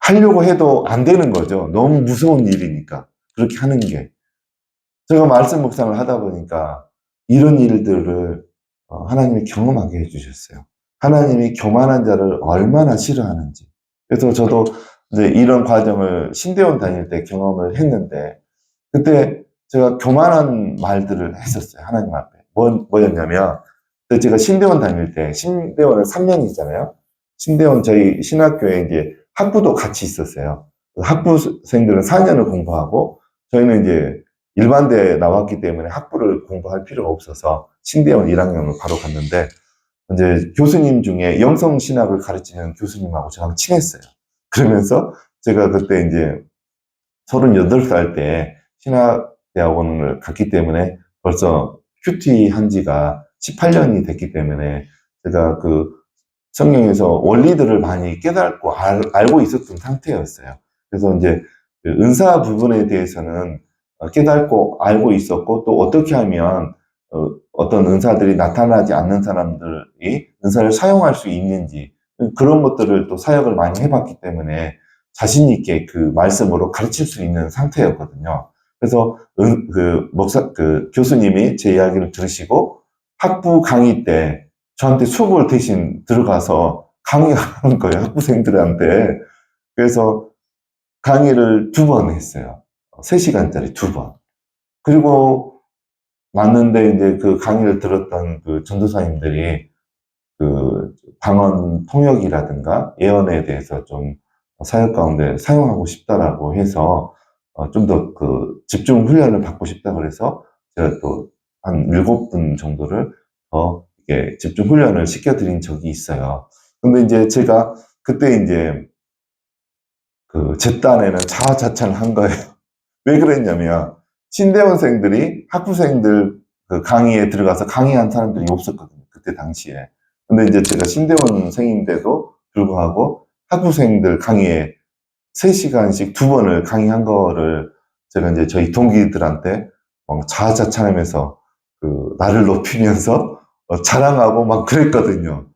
하려고 해도 안 되는 거죠. 너무 무서운 일이니까. 그렇게 하는 게. 제가 말씀 묵상을 하다 보니까 이런 일들을 하나님이 경험하게 해주셨어요. 하나님이 교만한 자를 얼마나 싫어하는지. 그래서 저도 이제 이런 과정을 신대원 다닐 때 경험을 했는데, 그때 제가 교만한 말들을 했었어요. 하나님 앞에. 뭐였냐면, 그때 제가 신대원 다닐 때, 신대원은 3년이잖아요. 신대원 저희 신학교에 이제 학부도 같이 있었어요. 학부생들은 4년을 공부하고, 저희는 이제 일반대에 나왔기 때문에 학부를 공부할 필요가 없어서 신대원 1학년으로 바로 갔는데, 이제 교수님 중에 영성신학을 가르치는 교수님하고 저랑 친했어요. 그러면서 제가 그때 이제 38살 때 신학대학원을 갔기 때문에 벌써 큐티 한 지가 18년이 됐기 때문에 제가 그 성경에서 원리들을 많이 깨닫고 알고 있었던 상태였어요. 그래서 이제 그 은사 부분에 대해서는 깨닫고 알고 있었고, 또 어떻게 하면 어떤 은사들이 나타나지 않는 사람들이 은사를 사용할 수 있는지, 그런 것들을 또 사역을 많이 해봤기 때문에 자신 있게 그 말씀으로 가르칠 수 있는 상태였거든요. 그래서 그 교수님이 제 이야기를 들으시고 학부 강의 때 저한테 수업을 대신 들어가서 강의하는 거예요, 학부생들한테. 그래서 강의를 2번 했어요. 3시간짜리 2번. 그리고 왔는데 이제 그 강의를 들었던 그 전도사님들이 그 방언 통역이라든가 예언에 대해서 좀 사역 가운데 사용하고 싶다라고 해서 좀 더 그 집중 훈련을 받고 싶다 그래서 제가 또 한 7분 정도를 더 이렇게 집중 훈련을 시켜드린 적이 있어요. 근데 이제 제가 그때 이제 그 제 딴에는 자화자찬을 한 거예요. 왜 그랬냐면, 신대원생들이 학부생들 그 강의에 들어가서 강의한 사람들이 없었거든요. 그때 당시에. 근데 이제 제가 신대원생인데도 불구하고 학부생들 강의에 3시간씩 2번을 강의한 거를 제가 이제 저희 동기들한테 막 자화자찬하면서 그 나를 높이면서 자랑하고 막 그랬거든요.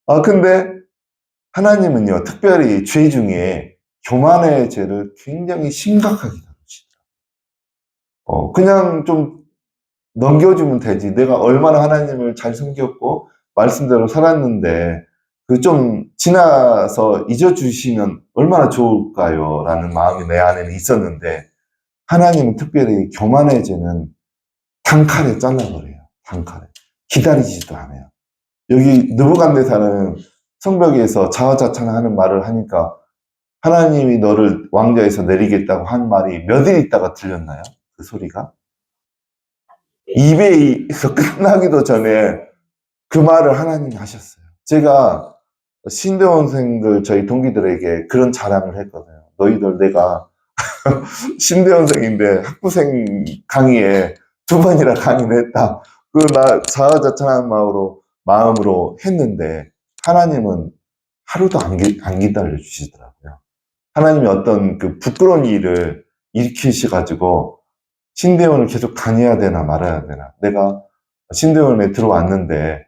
아, 근데 하나님은요, 특별히 죄 중에 교만의 죄를 굉장히 심각하게 다루시더라고요. 그냥 좀 넘겨주면 되지. 내가 얼마나 하나님을 잘 섬겼고, 말씀대로 살았는데, 그 좀 지나서 잊어주시면 얼마나 좋을까요? 라는 마음이 내 안에는 있었는데, 하나님은 특별히 교만의 죄는 단칼에 잘라버려요. 단칼에. 기다리지도 않아요. 여기 느부갓네살은 성벽에서 자화자찬하는 말을 하니까 하나님이 너를 왕좌에서 내리겠다고 한 말이 몇 일 있다가 들렸나요? 그 소리가? 입에서 끝나기도 전에 그 말을 하나님이 하셨어요. 제가 신대원생들 저희 동기들에게 그런 자랑을 했거든요. 너희들 내가 신대원생인데 학부생 강의에 2번이나 강의를 했다. 그 나 자화자찬한 마음으로 했는데 하나님은 하루도 안 기다려 주시더라고요. 하나님이 어떤 그 부끄러운 일을 일으키셔가지고 신대원을 계속 다녀야 되나 말아야 되나. 내가 신대원에 들어왔는데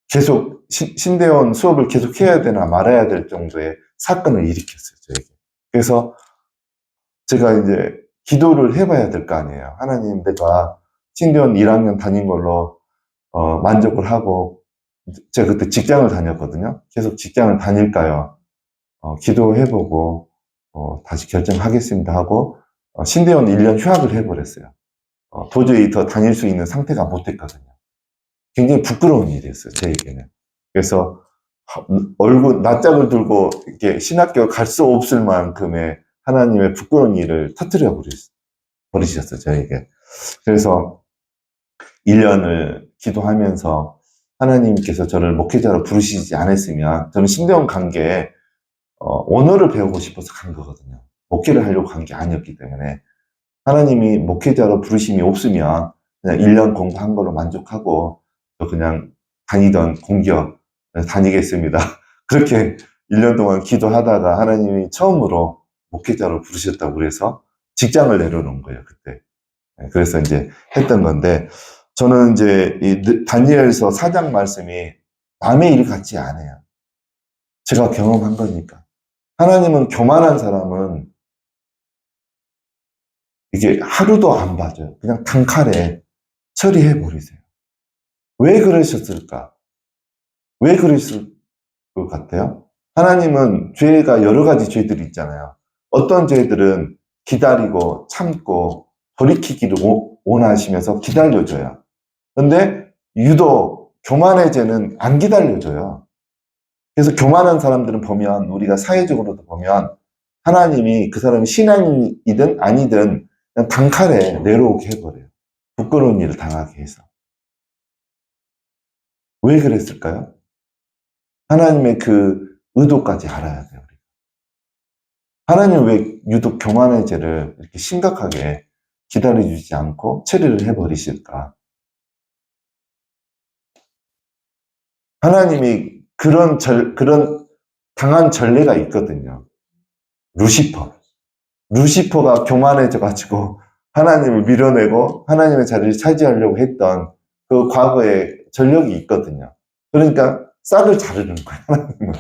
계속 신대원 수업을 계속 해야 되나 말아야 될 정도의 사건을 일으켰어요, 저에게. 그래서 제가 이제 기도를 해봐야 될 거 아니에요. 하나님, 내가 신대원 1학년 다닌 걸로 만족을 하고, 제가 그때 직장을 다녔거든요. 계속 직장을 다닐까요? 기도해보고 다시 결정하겠습니다 하고 신대원 1년 휴학을 해버렸어요. 도저히 더 다닐 수 있는 상태가 못 됐거든요. 굉장히 부끄러운 일이었어요, 저에게는. 그래서 낯짝을 들고 이렇게 신학교 갈 수 없을 만큼의 하나님의 부끄러운 일을 터뜨려 버리셨어요, 저에게. 그래서 1년을 기도하면서 하나님께서 저를 목회자로 부르시지 않았으면 저는 신대원 관계에 언어를 배우고 싶어서 간 거거든요. 목회를 하려고 간 게 아니었기 때문에 하나님이 목회자로 부르심이 없으면 그냥 1년 공부한 걸로 만족하고 또 그냥 다니던 공기업 다니겠습니다. 그렇게 1년 동안 기도하다가 하나님이 처음으로 목회자로 부르셨다고 그래서 직장을 내려놓은 거예요, 그때. 그래서 이제 했던 건데 저는 이제 이 다니엘서 4장 말씀이 남의 일 같지 않아요. 제가 경험한 거니까. 하나님은 교만한 사람은 이게 하루도 안 봐줘요. 그냥 단칼에 처리해 버리세요. 왜 그러셨을까? 왜 그랬을 것 같아요? 하나님은 죄가 여러 가지 죄들이 있잖아요. 어떤 죄들은 기다리고 참고 돌이키기를 원하시면서 기다려줘요. 근데 유독 교만의 죄는 안 기다려줘요. 그래서 교만한 사람들은 보면 우리가 사회적으로도 보면 하나님이 그 사람이 신앙이든 아니든 그냥 단칼에 내려오게 해버려요. 부끄러운 일을 당하게 해서. 왜 그랬을까요? 하나님의 그 의도까지 알아야 돼요. 하나님 왜 유독 교만의 죄를 이렇게 심각하게 기다려주지 않고 처리를 해버리실까? 하나님이 그런 당한 전례가 있거든요. 루시퍼. 루시퍼가 교만해져가지고 하나님을 밀어내고 하나님의 자리를 차지하려고 했던 그 과거의 전력이 있거든요. 그러니까 싹을 자르는 거예요, 하나님은.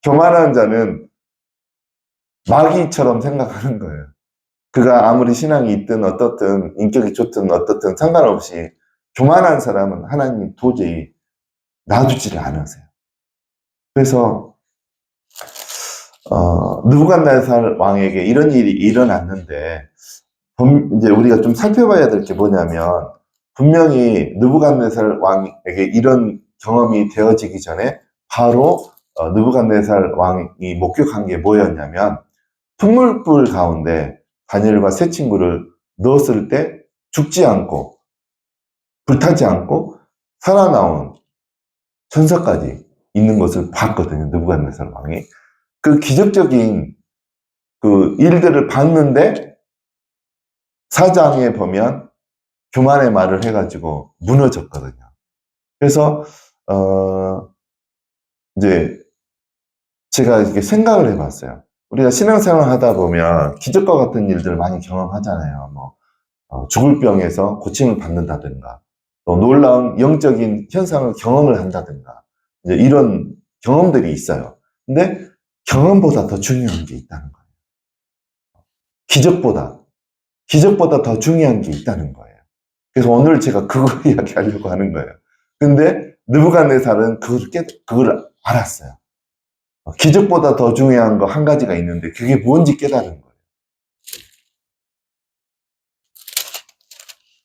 교만한 자는 마귀처럼 생각하는 거예요. 그가 아무리 신앙이 있든 어떻든 인격이 좋든 어떻든 상관없이 교만한 사람은 하나님이 도저히 놔두지를 않으세요. 그래서 느부갓네살 왕에게 이런 일이 일어났는데 이제 우리가 좀 살펴봐야 될 게 뭐냐면 분명히 느부갓네살 왕에게 이런 경험이 되어지기 전에 바로 느부갓네살 왕이 목격한 게 뭐였냐면 풀물불 가운데 다니엘과 세 친구를 넣었을 때 죽지 않고 불타지 않고 살아나온 천사까지 있는 것을 봤거든요. 느부갓네살 왕이. 그 기적적인 그 일들을 봤는데 사장에 보면 교만의 말을 해가지고 무너졌거든요. 그래서 이제 제가 이렇게 생각을 해봤어요. 우리가 신앙생활 하다 보면 기적과 같은 일들을 많이 경험하잖아요. 뭐 죽을 병에서 고침을 받는다든가, 또 놀라운 영적인 현상을 경험을 한다든가, 이제 이런 경험들이 있어요. 근데 경험보다 더 중요한 게 있다는 거예요. 기적보다 더 중요한 게 있다는 거예요. 그래서 오늘 제가 그걸 이야기하려고 하는 거예요. 근데 느부갓네살은 그걸 알았어요. 기적보다 더 중요한 거 한 가지가 있는데 그게 뭔지 깨달은 거예요.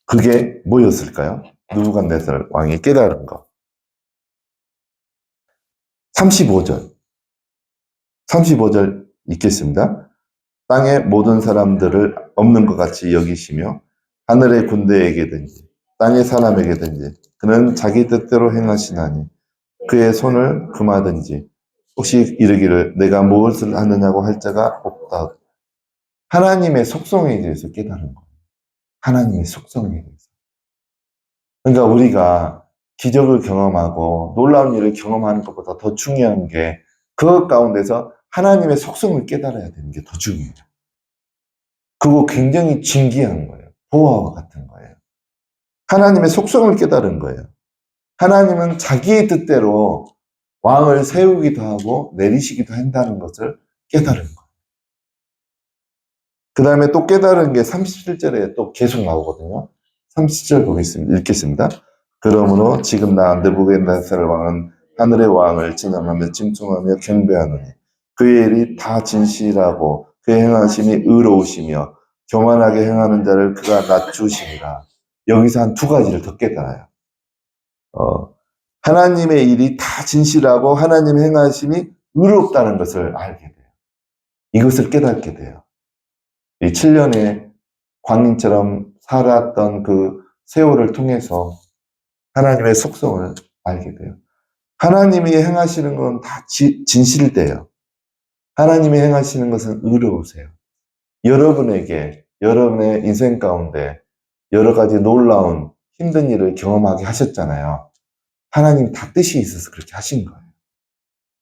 그게 뭐였을까요? 느부갓네살 왕이 깨달은 거. 35절 읽겠습니다. 땅의 모든 사람들을 없는 것 같이 여기시며 하늘의 군대에게든지 땅의 사람에게든지 그는 자기 뜻대로 행하시나니 그의 손을 금하든지 혹시 이르기를 내가 무엇을 하느냐고 할 자가 없다. 하나님의 속성에 대해서 깨달은 거예요. 하나님의 속성에 대해서. 그러니까 우리가 기적을 경험하고 놀라운 일을 경험하는 것보다 더 중요한 게 그것 가운데서 하나님의 속성을 깨달아야 되는 게 더 중요해요. 그거 굉장히 진귀한 거예요. 보화와 같은 거예요. 하나님의 속성을 깨달은 거예요. 하나님은 자기의 뜻대로 왕을 세우기도 하고 내리시기도 한다는 것을 깨달은 거예요. 그 다음에 또 깨달은 게 37절에 또 계속 나오거든요. 37절 보겠습니다. 읽겠습니다. 그러므로 지금 나 느부갓네살 왕은 하늘의 왕을 진영하며 찜통하며 경배하노니 그의 일이 다 진실하고 그의 행하심이 의로우시며 교만하게 행하는 자를 그가 낮추시니라. 여기서 한 두 가지를 더 깨달아요. 하나님의 일이 다 진실하고 하나님 행하심이 의롭다는 것을 알게 돼요. 이것을 깨닫게 돼요. 이 7년의 광인처럼 살았던 그 세월을 통해서 하나님의 속성을 알게 돼요. 하나님이 행하시는 건 다 진실돼요. 하나님이 행하시는 것은 의로우세요. 여러분에게 여러분의 인생 가운데 여러 가지 놀라운 힘든 일을 경험하게 하셨잖아요. 하나님 다 뜻이 있어서 그렇게 하신 거예요.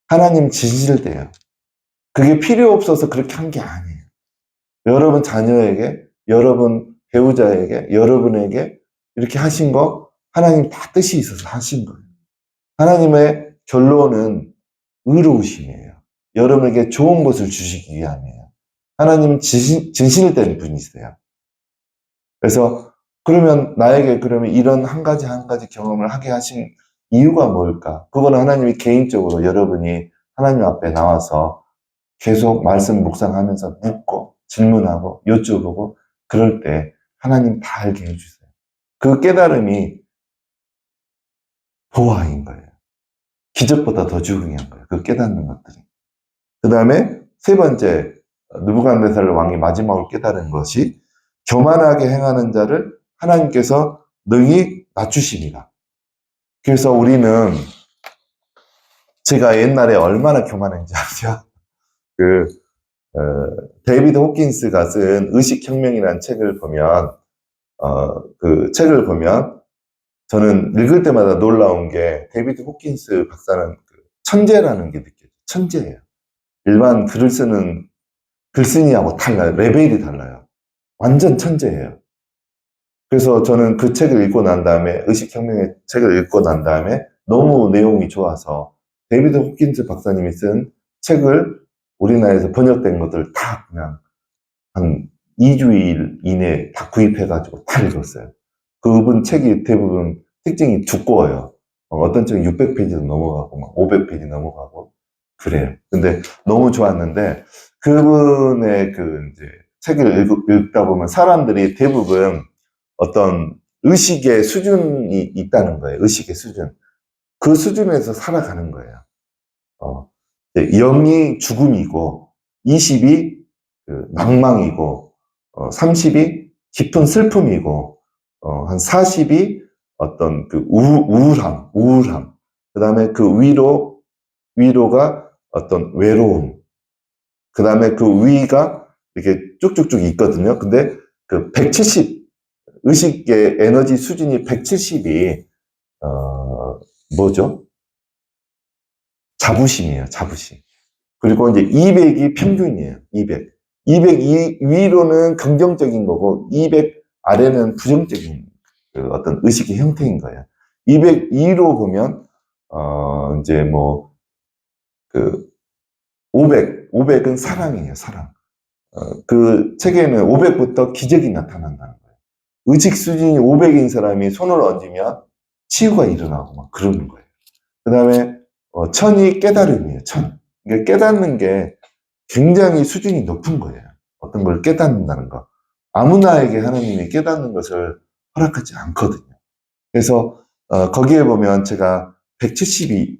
하나님 진실돼요. 그게 필요 없어서 그렇게 한 게 아니에요. 여러분 자녀에게, 여러분 배우자에게, 여러분에게 이렇게 하신 거 하나님 다 뜻이 있어서 하신 거예요. 하나님의 결론은 의로우심이에요. 여러분에게 좋은 것을 주시기 위함이에요. 하나님은 진실된 분이세요. 그래서 그러면 이런 한 가지 한 가지 경험을 하게 하신 이유가 뭘까? 그거는 하나님이 개인적으로 여러분이 하나님 앞에 나와서 계속 말씀 묵상하면서 묻고 질문하고 여쭤보고 그럴 때 하나님 다 알게 해주세요. 그 깨달음이 보화인 거예요. 기적보다 더 중요한 거예요. 그 깨닫는 것들이. 그 다음에 세 번째, 느부갓네살 왕이 마지막으로 깨달은 것이 교만하게 행하는 자를 하나님께서 능히 낮추십니다. 그래서 우리는 제가 옛날에 얼마나 교만했는지 아세요? 데이비드 호킨스가 쓴 의식혁명이라는 책을 보면, 그 책을 보면 저는 읽을 때마다 놀라운 게 데이비드 호킨스 박사는 천재라는 게 느껴져요. 천재예요. 일반 글을 쓰는 글쓴이하고 달라요. 레벨이 달라요. 완전 천재예요. 그래서 저는 그 책을 읽고 난 다음에 의식혁명의 책을 읽고 난 다음에 너무 내용이 좋아서 데이비드 호킨스 박사님이 쓴 책을 우리나라에서 번역된 것들 다 그냥 한 2주일 이내에 다 구입해가지고 다 읽었어요. 그분 책이 대부분 특징이 두꺼워요. 어떤 책은 600페이지도 넘어가고 막 500페이지 넘어가고 그래요. 근데 너무 좋았는데 그분의 그 이제 책을 읽다 보면 사람들이 대부분 어떤 의식의 수준이 있다는 거예요. 의식의 수준. 그 수준에서 살아가는 거예요. 0이 죽음이고 20이 그 낭망이고 30이 깊은 슬픔이고 한 40이 어떤 그 우울함. 그 다음에 그 위로가 어떤 외로움. 그 다음에 그 위가 이렇게 쭉쭉쭉 있거든요. 근데 그 170, 의식의 에너지 수준이 170이, 뭐죠? 자부심이에요, 자부심. 그리고 이제 200이 평균이에요, 200. 200 위로는 긍정적인 거고, 200 아래는 부정적인 그 어떤 의식의 형태인 거예요. 202로 보면, 이제 뭐, 그, 500은 사랑이에요, 사랑. 그 책에는 500부터 기적이 나타난다는 거예요. 의식 수준이 500인 사람이 손을 얹으면 치유가 일어나고 막 그러는 거예요. 그 다음에, 1000이 깨달음이에요, 1000. 그러니까 깨닫는 게 굉장히 수준이 높은 거예요. 어떤 걸 깨닫는다는 거. 아무나에게 하나님이 깨닫는 것을 허락하지 않거든요. 그래서 거기에 보면 제가 170이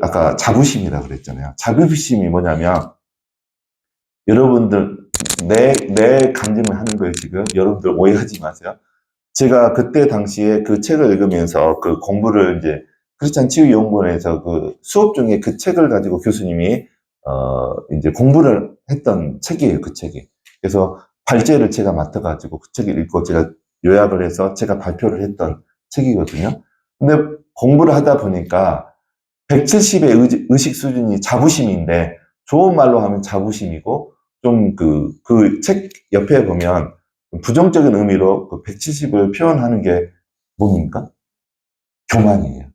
아까 자부심이라고 그랬잖아요. 자부심이 뭐냐면 여러분들 내 간증을 하는 거예요 지금. 여러분들 오해하지 마세요. 제가 그때 당시에 그 책을 읽으면서 그 공부를 이제 크리스찬 치유연구원에서 그 수업 중에 그 책을 가지고 교수님이 이제 공부를 했던 책이에요, 그 책이. 그래서 발제를 제가 맡아가지고 그 책을 읽고 제가 요약을 해서 제가 발표를 했던 책이거든요. 근데 공부를 하다 보니까 170의 의식 수준이 자부심인데 좋은 말로 하면 자부심이고 좀 그 책 옆에 보면 부정적인 의미로 그 170을 표현하는 게 뭡니까? 교만이에요.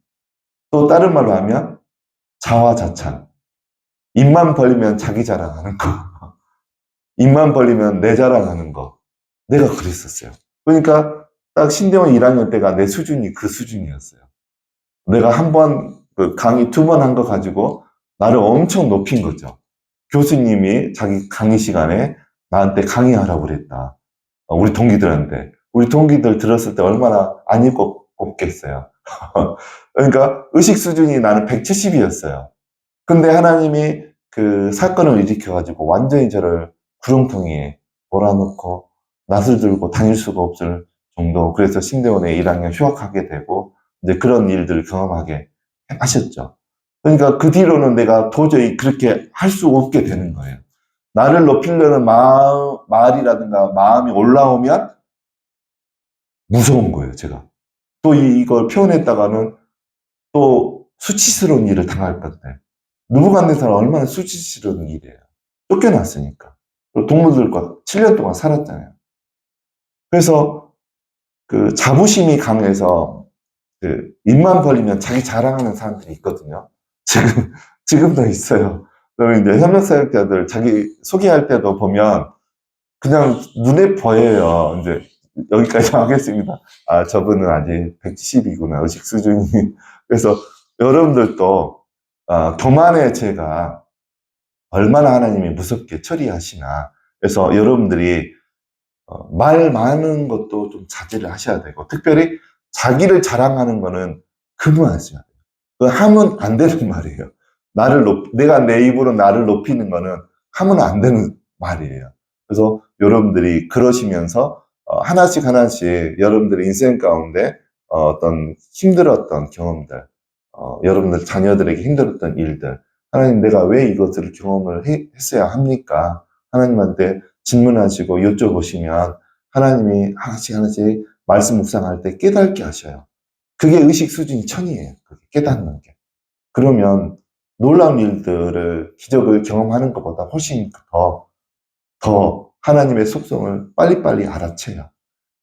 또 다른 말로 하면 자화자찬. 입만 벌리면 자기 자랑하는 거. 입만 벌리면 내 자랑하는 거. 내가 그랬었어요. 그러니까 딱 신대원 1학년 때가 내 수준이 그 수준이었어요. 내가 한 번, 그 강의 2번 한 거 가지고 나를 엄청 높인 거죠. 교수님이 자기 강의 시간에 나한테 강의하라고 그랬다. 우리 동기들한테. 우리 동기들 들었을 때 얼마나 안 입고 곱겠어요. 그러니까 의식 수준이 나는 170이었어요. 근데 하나님이 그 사건을 일으켜가지고 완전히 저를 구렁텅이에 몰아넣고 낫을 들고 다닐 수가 없을 정도. 그래서 신대원에 1학년 휴학하게 되고 이제 그런 일들을 경험하게 하셨죠. 그러니까 그 뒤로는 내가 도저히 그렇게 할 수 없게 되는 거예요. 나를 높이려는 말이라든가 마음이 올라오면 무서운 거예요, 제가. 또 이걸 표현했다가는 또 수치스러운 일을 당할 건데. 느부갓네살은 얼마나 수치스러운 일이에요. 쫓겨났으니까. 동물들과 7년 동안 살았잖아요. 그래서 그 자부심이 강해서 그 입만 벌리면 자기 자랑하는 사람들이 있거든요. 지금도 있어요. 그러면 이제 협력사역자들 자기 소개할 때도 보면 그냥 눈에 보여요. 이제 여기까지 하겠습니다. 아, 저분은 아직 170이구나. 의식 수준이. 그래서 여러분들도 교만의 죄가 얼마나 하나님이 무섭게 처리하시나. 그래서 여러분들이 말 많은 것도 좀 자제를 하셔야 되고, 특별히 자기를 자랑하는 거는 금하셔야 돼요. 그 하면 안 되는 말이에요. 내가 내 입으로 나를 높이는 거는 하면 안 되는 말이에요. 그래서 여러분들이 그러시면서 하나씩 여러분들의 인생 가운데 어떤 힘들었던 경험들, 여러분들 자녀들에게 힘들었던 일들, 하나님 내가 왜 이것들을 경험을 했어야 합니까? 하나님한테 질문하시고 여쭤보시면 하나님이 하나씩 말씀 묵상할 때 깨닫게 하셔요. 그게 의식 수준이 1000이에요. 그게 깨닫는 게. 그러면 놀라운 일들을, 기적을 경험하는 것보다 훨씬 더 하나님의 속성을 빨리빨리 알아채요.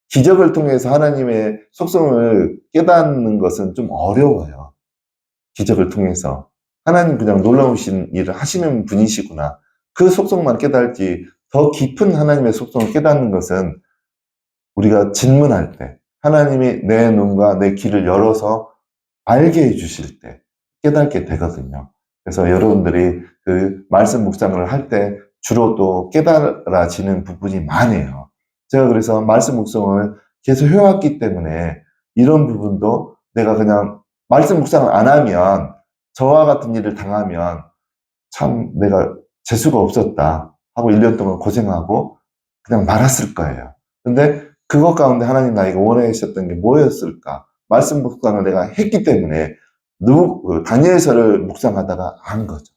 기적을 통해서 하나님의 속성을 깨닫는 것은 좀 어려워요. 기적을 통해서. 하나님 그냥 놀라우신 일을 하시는 분이시구나. 그 속성만 깨달지 더 깊은 하나님의 속성을 깨닫는 것은 우리가 질문할 때 하나님이 내 눈과 내 귀를 열어서 알게 해주실 때 깨닫게 되거든요. 그래서 여러분들이 그 말씀 묵상을 할 때 주로 또 깨달아지는 부분이 많아요. 제가 그래서 말씀 묵상을 계속 해왔기 때문에 이런 부분도 내가 그냥 말씀 묵상을 안 하면 저와 같은 일을 당하면 참 내가 재수가 없었다 하고 1년 동안 고생하고 그냥 말았을 거예요. 근데 그것 가운데 하나님 나에게 원하셨던 게 뭐였을까? 말씀 묵상을 내가 했기 때문에 다니엘서를 묵상하다가 안 거죠.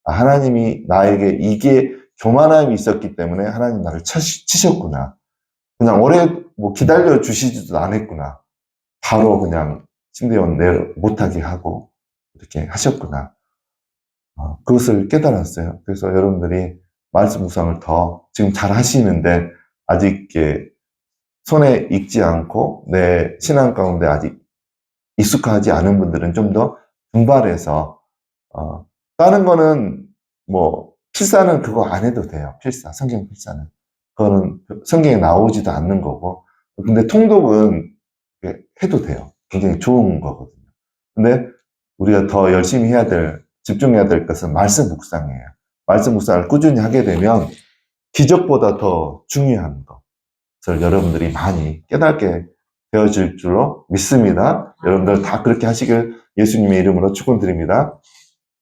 하나님이 나에게 이게 교만함이 있었기 때문에 하나님 나를 치셨구나. 그냥 오래 기다려 주시지도 않았구나. 바로 그냥 침대에 못하게 하고 이렇게 하셨구나. 그것을 깨달았어요. 그래서 여러분들이 말씀 묵상을 더 지금 잘 하시는데 아직 손에 익지 않고 내 신앙 가운데 아직 익숙하지 않은 분들은 좀 더 분발해서 다른 거는 필사는 그거 안 해도 돼요. 성경 필사는. 그거는 성경에 나오지도 않는 거고. 근데 통독은 해도 돼요. 굉장히 좋은 거거든요. 근데 우리가 더 열심히 집중해야 될 것은 말씀 묵상이에요. 말씀 묵상을 꾸준히 하게 되면 기적보다 더 중요한 것을 여러분들이 많이 깨닫게 되어질 줄로 믿습니다. 여러분들 다 그렇게 하시길 예수님의 이름으로 축원드립니다.